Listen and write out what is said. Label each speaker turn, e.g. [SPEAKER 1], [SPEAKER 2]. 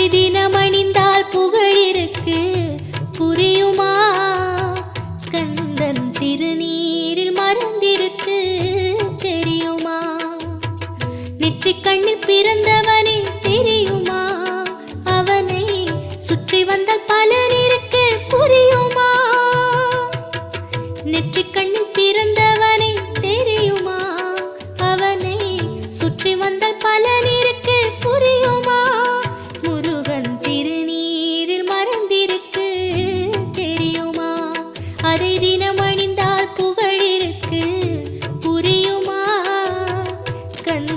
[SPEAKER 1] தினம் அணிந்தால் புகழிருக்கு புரியுமா? கந்தன் திருநீரில் மறந்திருக்கு தெரியுமா? நெற்றிக் கண்ணில் பிறந்தவனே தெரியுமா? அவனை சுற்றி வந்தால் பலன் இருக்கு புரியுமா? நெற்றிக் கண்ணில் பிறந்தவனே தெரியுமா? அவனை சுற்றி வந்தால் பலன் இருக்கு புரியுமா?